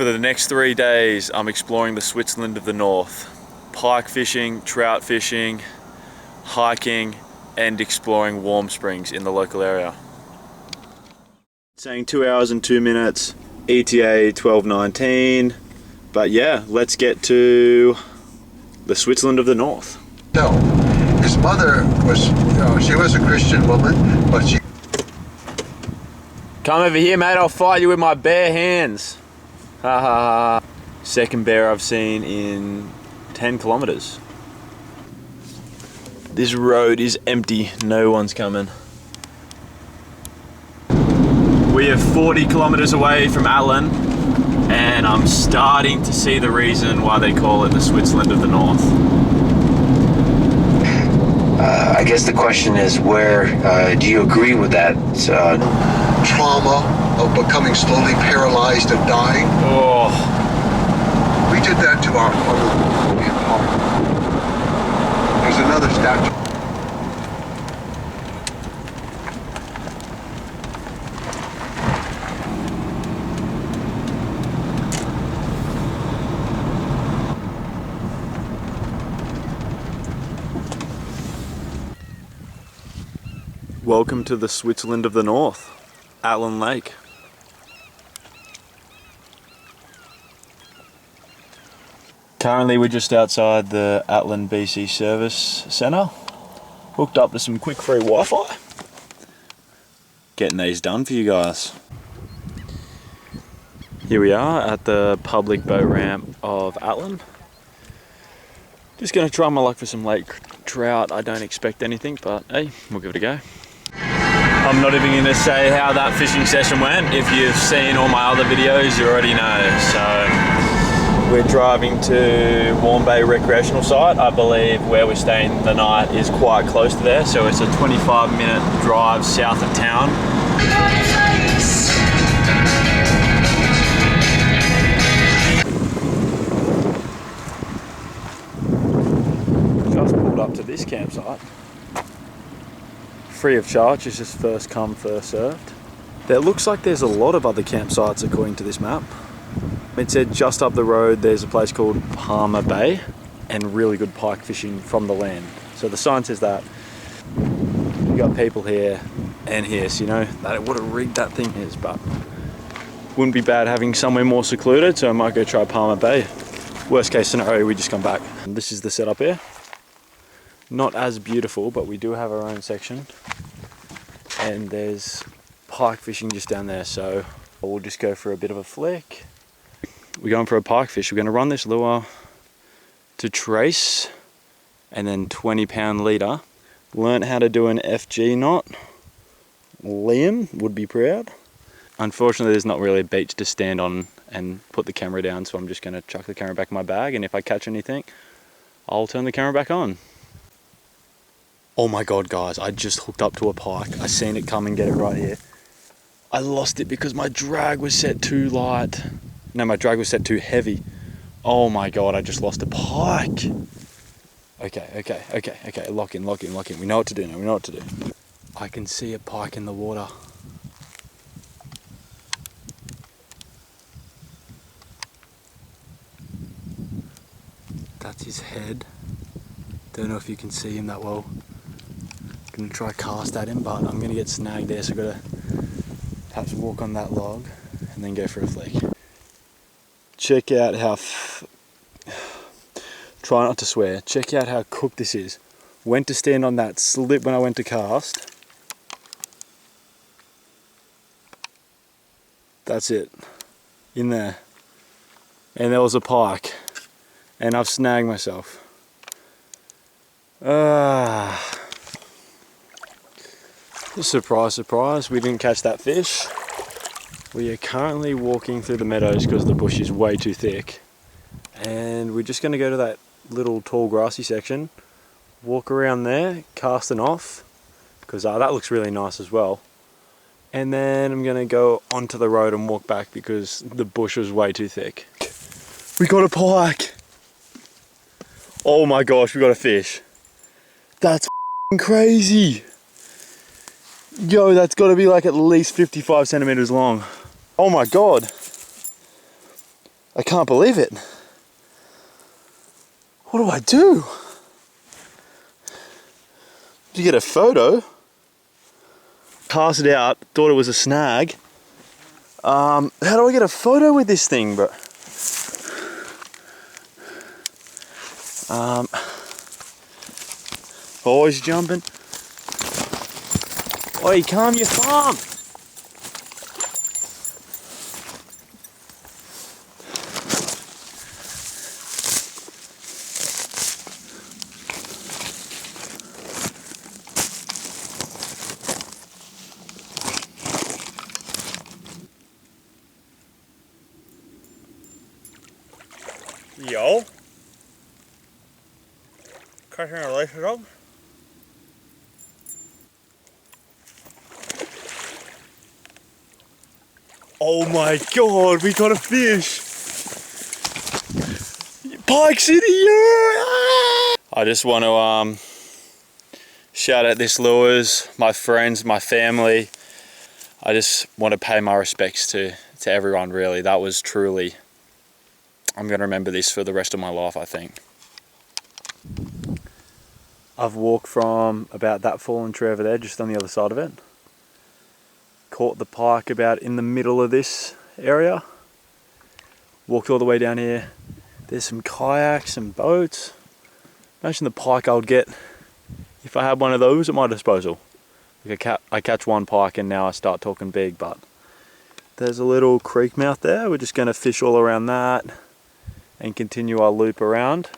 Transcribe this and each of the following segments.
For the next 3 days, I'm exploring the Switzerland of the North. Pike fishing, trout fishing, hiking, and exploring warm springs in the local area. Saying 2 hours and 2 minutes, ETA 12:19. But yeah, let's get to the Switzerland of the North. No, his mother was, she was a Christian woman, but she... Come over here, mate, I'll fight you with my bare hands. Ha ha ha. Second bear I've seen in 10 kilometers. This road is empty, no one's coming. We are 40 kilometers away from Atlin, and I'm starting to see the reason why they call it the Switzerland of the North. I guess the question is, where do you agree with that? Trauma of becoming slowly paralyzed and dying. Oh. We did that to our mother in Park. There's another statue. Welcome to the Switzerland of the North, Atlin Lake. Currently we're just outside the Atlin BC Service Centre, hooked up to some quick free Wi-Fi. Getting these done for you guys. Here we are at the public boat ramp of Atlin. Just going to try my luck for some lake trout. I don't expect anything, but hey, we'll give it a go. I'm not even going to say how that fishing session went. If you've seen all my other videos, you already know. So we're driving to Warm Bay Recreational Site. I believe where we're staying the night is quite close to there. So it's a 25-minute drive south of town. Just pulled up to this campsite. Free of charge, it's just first come, first served. There looks like there's a lot of other campsites according to this map. It said just up the road there's a place called Palmer Bay and really good pike fishing from the land. So the sign says that. You got people here and here, so you know that what a rig that thing is, but wouldn't be bad having somewhere more secluded, so I might go try Palmer Bay. Worst case scenario, we just come back. And this is the setup here. Not as beautiful, but we do have our own section. And there's pike fishing just down there, so we'll just go for a bit of a flick. We're going for a pike fish. We're going to run this lure to trace and then 20-pound leader. Learned how to do an FG knot. Liam would be proud. Unfortunately, there's not really a beach to stand on and put the camera down, so I'm just going to chuck the camera back in my bag, and if I catch anything, I'll turn the camera back on. Oh my god, guys, I just hooked up to a pike. I seen it come and get it right here. I lost it because my drag was set too light. No, my drag was set too heavy. Oh my god, I just lost a pike. Okay. Lock in. We know what to do now, we know what to do. I can see a pike in the water. That's his head. Don't know if you can see him that well. Gonna try cast at him, but I'm gonna get snagged there, so I've got to perhaps walk on that log and then go for a flick. Check out how try not to swear. Check out how cooked this is. Went to stand on that slip when I went to cast. That's it. In there. And there was a pike. And I've snagged myself. Surprise, we didn't catch that fish. We are currently walking through the meadows because the bush is way too thick. And we're just going to go to that little tall grassy section, walk around there, casting off, because that looks really nice as well. And then I'm going to go onto the road and walk back because the bush was way too thick. We got a pike! Oh my gosh, we got a fish. That's crazy! Yo, that's got to be like at least 55 centimeters long. Oh my god. I can't believe it. What do I do? Did you get a photo? Cast it out, thought it was a snag. How do I get a photo with this thing, bro? Always jumping. Oi, calm your farm. Yo. Catching a laser dog. Oh my god, we got a fish! Pike City, yeah! I just want to shout out this lures, my friends, my family. I just want to pay my respects to everyone, really. That was truly, I'm going to remember this for the rest of my life, I think. I've walked from about that fallen tree over there, just on the other side of it. Caught the pike about in the middle of this area. Walked all the way down here. There's some kayaks, some boats. Imagine the pike I would get if I had one of those at my disposal. I catch one pike and now I start talking big, but there's a little creek mouth there. We're just going to fish all around that and continue our loop around.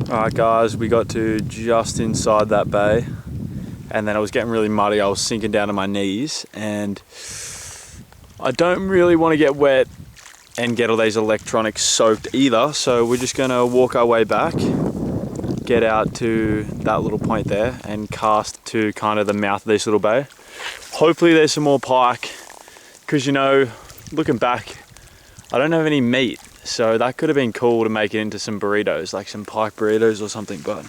Alright guys, we got to just inside that bay and then it was getting really muddy. I was sinking down to my knees and I don't really want to get wet and get all these electronics soaked either, so we're just going to walk our way back, get out to that little point there and cast to kind of the mouth of this little bay. Hopefully there's some more pike, because you know, looking back, I don't have any meat. So that could have been cool to make it into some burritos, like some pike burritos or something, but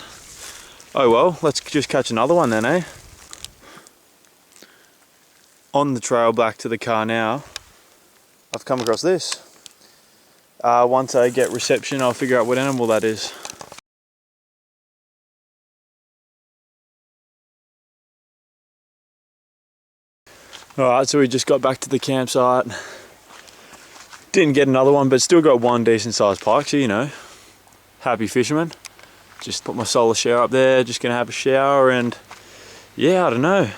oh well, let's just catch another one then, eh? On the trail back to the car now, I've come across this. Once I get reception, I'll figure out what animal that is. Alright, so we just got back to the campsite. Didn't get another one, but still got one decent sized pike, so you know, happy fisherman. Just put my solar shower up there, just gonna have a shower and yeah, I don't know.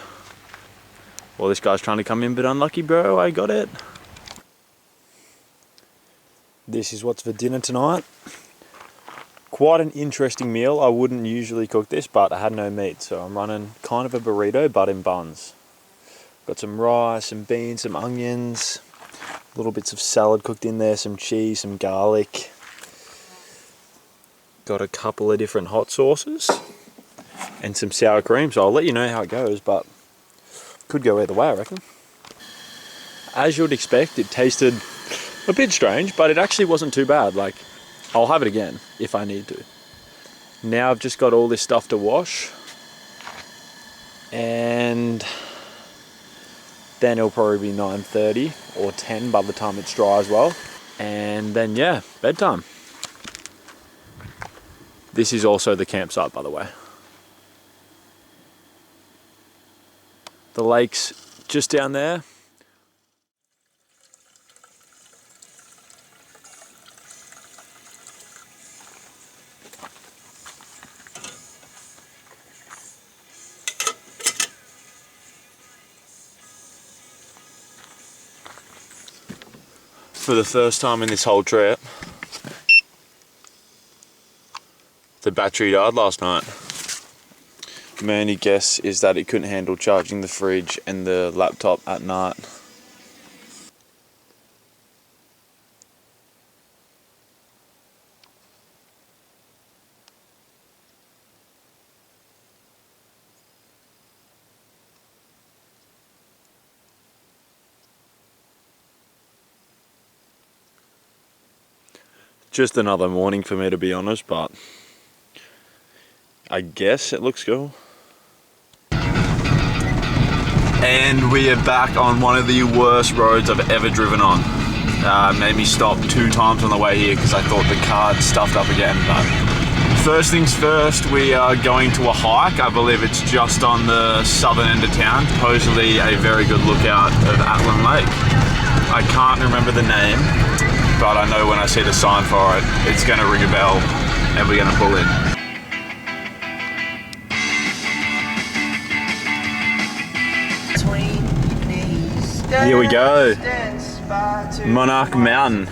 Well, this guy's trying to come in, but unlucky bro, I got it. This is what's for dinner tonight. Quite an interesting meal. I wouldn't usually cook this, but I had no meat, so I'm running kind of a burrito, but in buns. Got some rice, some beans, some onions, little bits of salad cooked in there, some cheese, some garlic. Got a couple of different hot sauces and some sour cream, so I'll let you know how it goes, but could go either way, I reckon. As you would expect, it tasted a bit strange, but it actually wasn't too bad. Like, I'll have it again if I need to. Now I've just got all this stuff to wash, and then it'll probably be 9:30 or 10 by the time it's dry as well. And then yeah, bedtime. This is also the campsite, by the way. The lake's just down there. For the first time in this whole trip, the battery died last night. My only guess is that it couldn't handle charging the fridge and the laptop at night. Just another morning for me, to be honest, but I guess it looks cool. And we are back on one of the worst roads I've ever driven on. Made me stop 2 times on the way here because I thought the car had stuffed up again. But first things first, we are going to a hike. I believe it's just on the southern end of town, supposedly a very good lookout of Atlin Lake. I can't remember the name, but I know when I see the sign for it, it's going to ring a bell and we're going to pull in. Here we go. Monarch Mountain.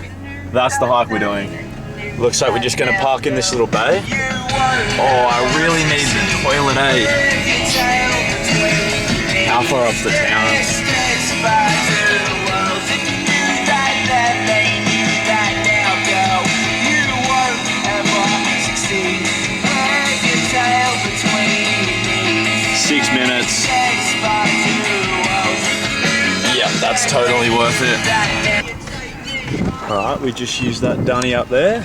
That's the hike we're doing. Looks like we're just going to park in this little bay. Oh, I really need the toilet, eh? How far off the town? That's totally worth it. Alright, we just used that dunny up there.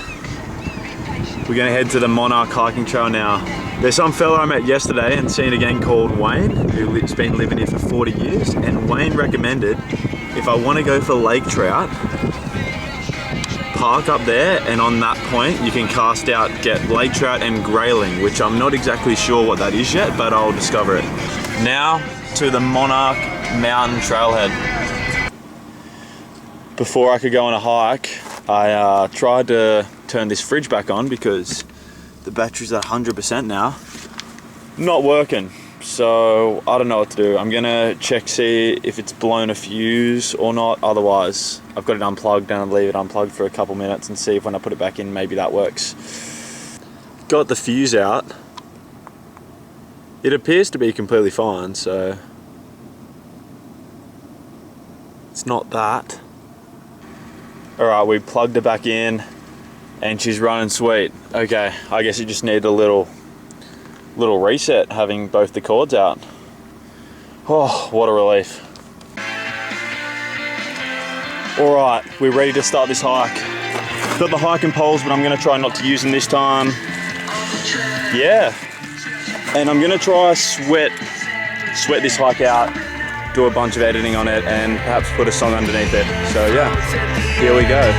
We're going to head to the Monarch hiking trail now. There's some fella I met yesterday and seen again called Wayne, who's been living here for 40 years, and Wayne recommended if I want to go for lake trout, park up there, and on that point you can cast out, get lake trout and grayling, which I'm not exactly sure what that is yet, but I'll discover it. Now to the Monarch Mountain trailhead. Before I could go on a hike, I tried to turn this fridge back on because the battery's at 100% now. Not working, so I don't know what to do. I'm gonna check, see if it's blown a fuse or not. Otherwise, I've got it unplugged and I'll leave it unplugged for a couple minutes and see if when I put it back in, maybe that works. Got the fuse out. It appears to be completely fine, so it's not that. Alright, we plugged it back in and she's running sweet. Okay, I guess it just needed a little reset having both the cords out. Oh, what a relief. Alright, we're ready to start this hike. Got the hiking poles, but I'm going to try not to use them this time. Yeah. And I'm going to try sweat this hike out, do a bunch of editing on it, and perhaps put a song underneath it. So yeah, here we go.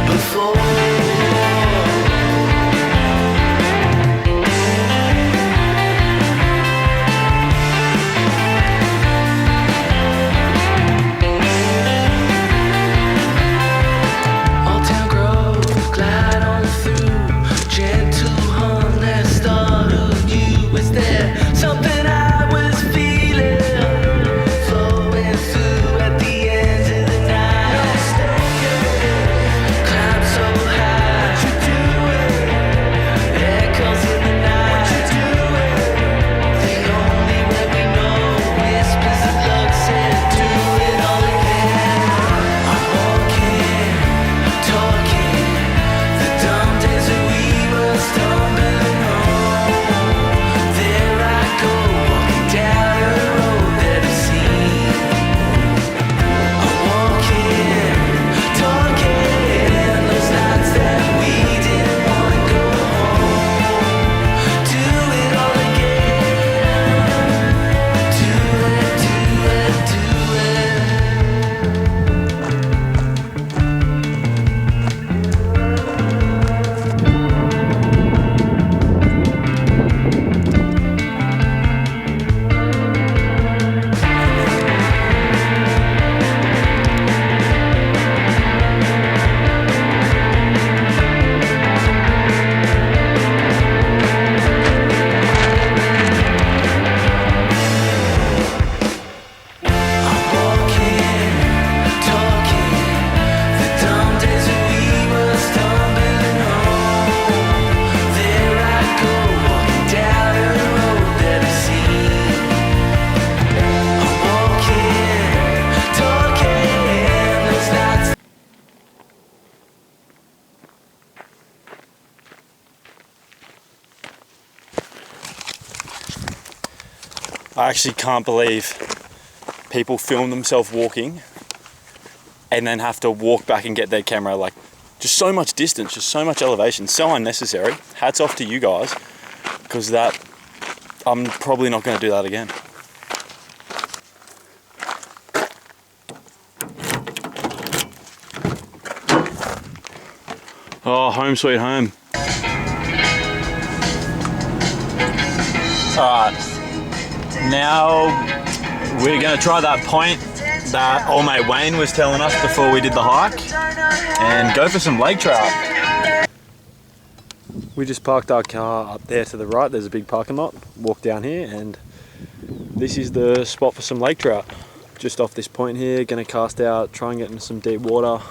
Before I actually can't believe people film themselves walking and then have to walk back and get their camera. Like, just so much distance, just so much elevation, so unnecessary. Hats off to you guys, because that, I'm probably not going to do that again. Oh, home sweet home. Alright, now we're going to try that point that old mate Wayne was telling us before we did the hike and go for some lake trout. We just parked our car up there to the right. There's a big parking lot. Walk down here and this is the spot for some lake trout. Just off this point here, going to cast out, try and get into some deep water.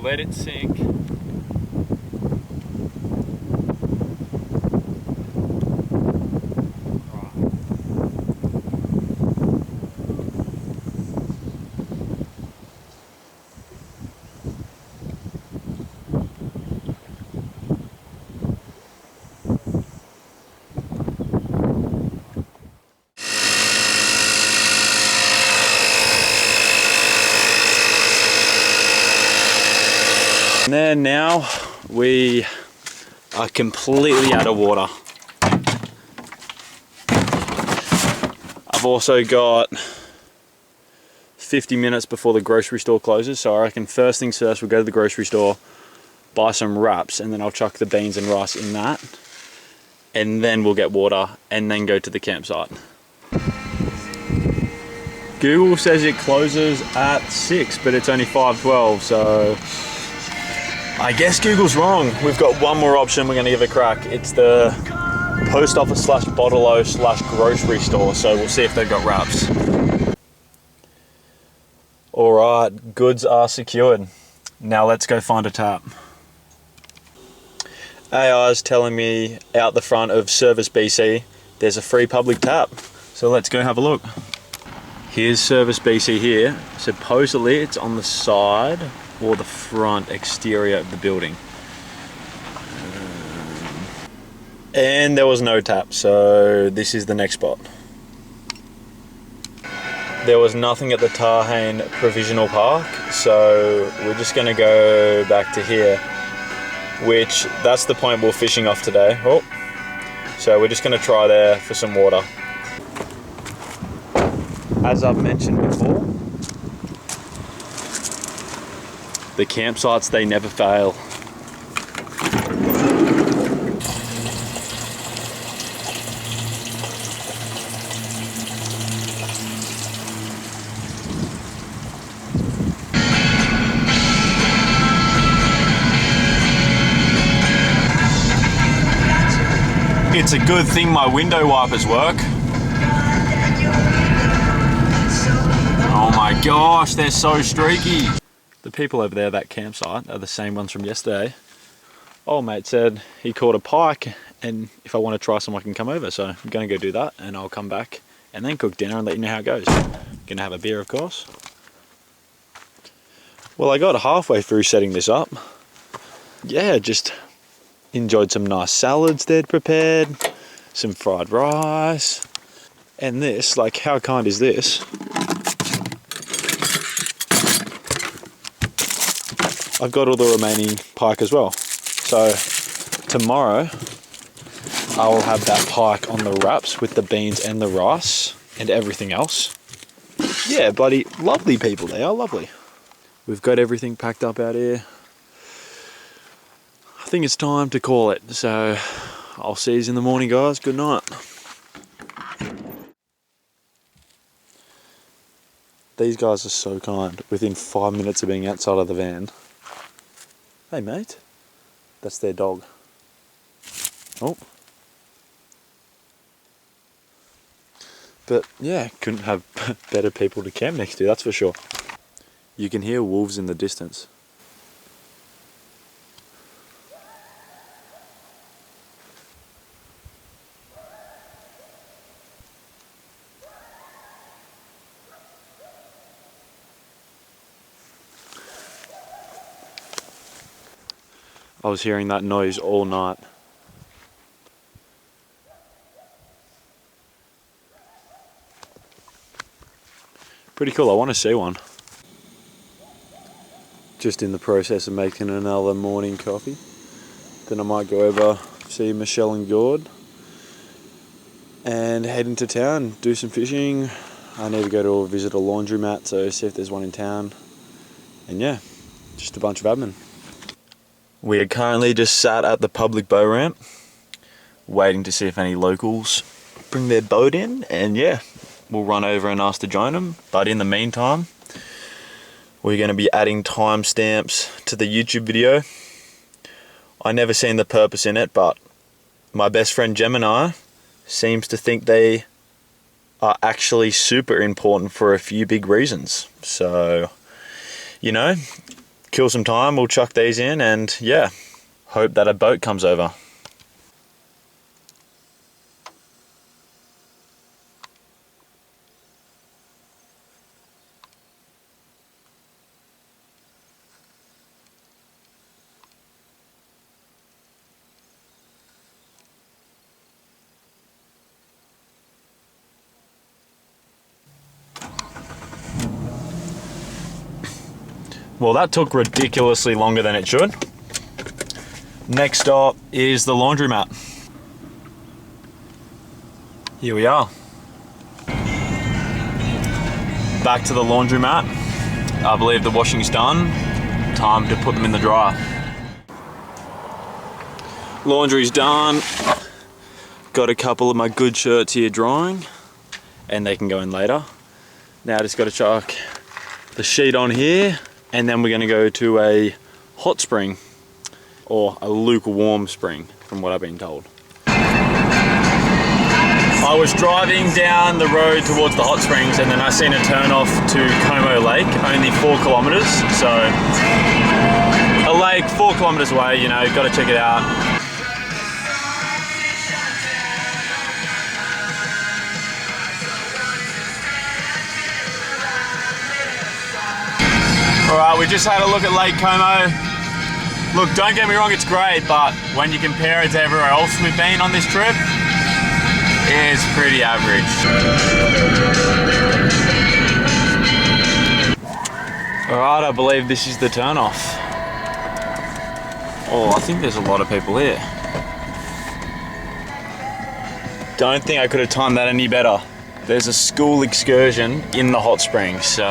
Let it sink. And then now we are completely out of water. I've also got 50 minutes before the grocery store closes, so I reckon first things first, we'll go to the grocery store, buy some wraps, and then I'll chuck the beans and rice in that, and then we'll get water and then go to the campsite. Google says it closes at 6, but it's only 5:12, so I guess Google's wrong. We've got one more option we're going to give a crack. It's the post office / bottle-o / grocery store, so we'll see if they've got wraps. Alright, goods are secured. Now let's go find a tap. AI's telling me out the front of Service BC there's a free public tap, so let's go have a look. Here's Service BC here. Supposedly it's on the side or the front exterior of the building. And there was no tap, so this is the next spot. There was nothing at the Tarhane Provisional Park, so we're just gonna go back to here, which that's the point we're fishing off today. Oh, so we're just gonna try there for some water. As I've mentioned before, the campsites, they never fail. It's a good thing my window wipers work. Oh my my gosh, they're so streaky. The people over there at that campsite are the same ones from yesterday. Old mate said he caught a pike, and if I want to try some I can come over, so I'm gonna go do that and I'll come back and then cook dinner and let you know how it goes. Gonna have a beer, of course. Well, I got halfway through setting this up. Yeah, just enjoyed some nice salads they'd prepared, some fried rice, and this, like, how kind is this? I've got all the remaining pike as well. So tomorrow I will have that pike on the wraps with the beans and the rice and everything else. Yeah, bloody lovely people, they are lovely. We've got everything packed up out here. I think it's time to call it. So I'll see you in the morning, guys. Good night. These guys are so kind. Within 5 minutes of being outside of the van. Hey mate, that's their dog. Oh. But yeah, couldn't have better people to camp next to, that's for sure. You can hear wolves in the distance. I was hearing that noise all night. Pretty cool, I want to see one. Just in the process of making another morning coffee. Then I might go over, see Michelle and Gord, and head into town, do some fishing. I need to go to visit a laundromat, so see if there's one in town. And yeah, just a bunch of admin. We are currently just sat at the public boat ramp, waiting to see if any locals bring their boat in, and yeah, we'll run over and ask to join them. But in the meantime, we're going to be adding timestamps to the YouTube video. I never seen the purpose in it, but my best friend Gemini seems to think they are actually super important for a few big reasons. So, you know, kill some time, we'll chuck these in, and yeah, hope that a boat comes over. Well, that took ridiculously longer than it should. Next stop is the laundromat. Here we are. Back to the laundromat. I believe the washing's done. Time to put them in the dryer. Laundry's done. Got a couple of my good shirts here drying, and they can go in later. Now I just got to chuck the sheet on here, and then we're going to go to a hot spring, or a lukewarm spring, from what I've been told. I was driving down the road towards the hot springs, and then I seen a turn off to Como Lake, only 4 kilometers. So a lake 4 kilometers away, you know, got to check it out. Alright, we just had a look at Lake Como. Look, don't get me wrong, it's great, but when you compare it to everywhere else we've been on this trip, it's pretty average. Alright, I believe this is the turn-off. Oh, I think there's a lot of people here. Don't think I could have timed that any better. There's a school excursion in the hot springs, so...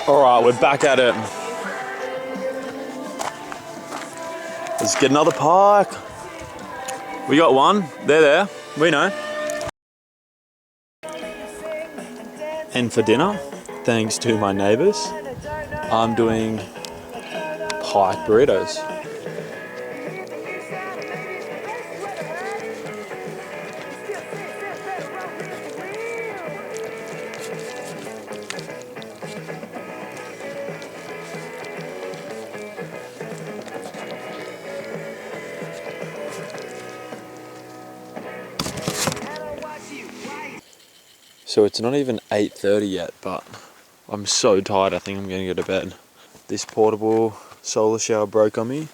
Alright, we're back at it. Let's get another pike. We got one. They're there. We know. And for dinner, thanks to my neighbours, I'm doing pike burritos. So it's not even 8:30 yet, but I'm so tired, I think I'm gonna go to bed. This portable solar shower broke on me.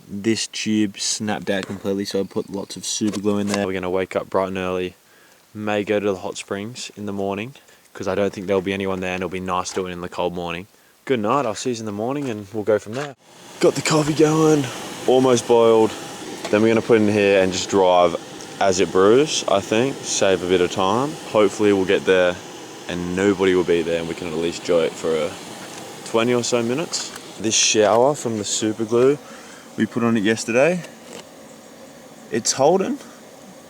This tube snapped out completely, so I put lots of super glue in there. We're gonna wake up bright and early, may go to the hot springs in the morning, because I don't think there'll be anyone there and it'll be nice doing it in the cold morning. Good night, I'll see you in the morning and we'll go from there. Got the coffee going, almost boiled. Then we're gonna put it in here and just drive as it brews, I think, save a bit of time. Hopefully we'll get there and nobody will be there and we can at least enjoy it for 20 or so minutes. This shower from the super glue, we put on it yesterday. It's holding.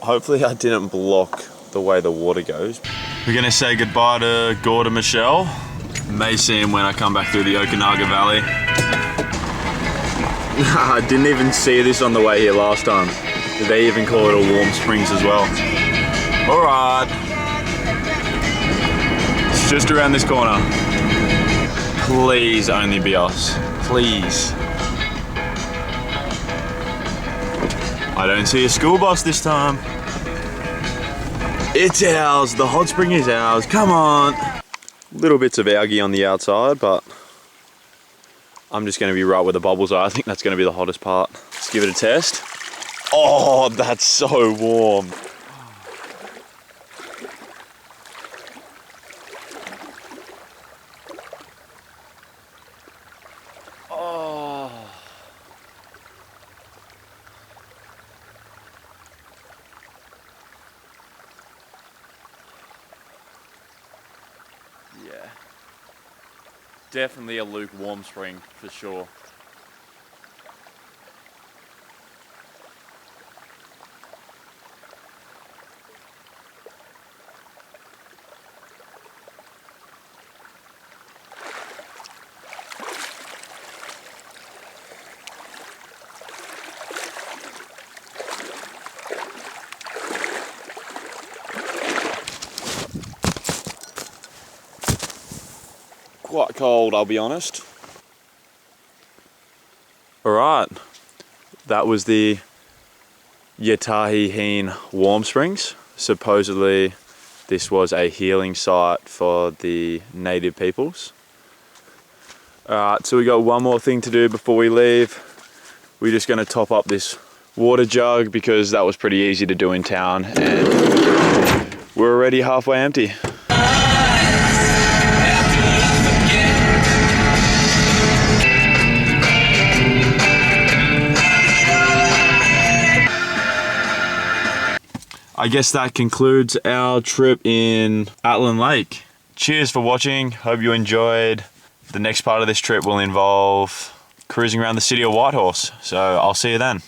Hopefully I didn't block the way the water goes. We're gonna say goodbye to Gord and Michelle. May see him when I come back through the Okanaga Valley. I didn't even see this on the way here last time. They even call it a warm springs as well. All right. It's just around this corner. Please only be us. Please. I don't see a school bus this time. It's ours. The hot spring is ours. Come on. Little bits of algae on the outside, but I'm just going to be right where the bubbles are. I think that's going to be the hottest part. Let's give it a test. Oh, that's so warm. Oh. Yeah. Definitely a lukewarm spring for sure. Quite cold, I'll be honest. All right, that was the Yatahiheen Warm Springs. Supposedly, this was a healing site for the native peoples. All right, so we got one more thing to do before we leave. We're just gonna top up this water jug because that was pretty easy to do in town and we're already halfway empty. I guess that concludes our trip in Atlin Lake. Cheers for watching, hope you enjoyed. The next part of this trip will involve cruising around the city of Whitehorse, so I'll see you then.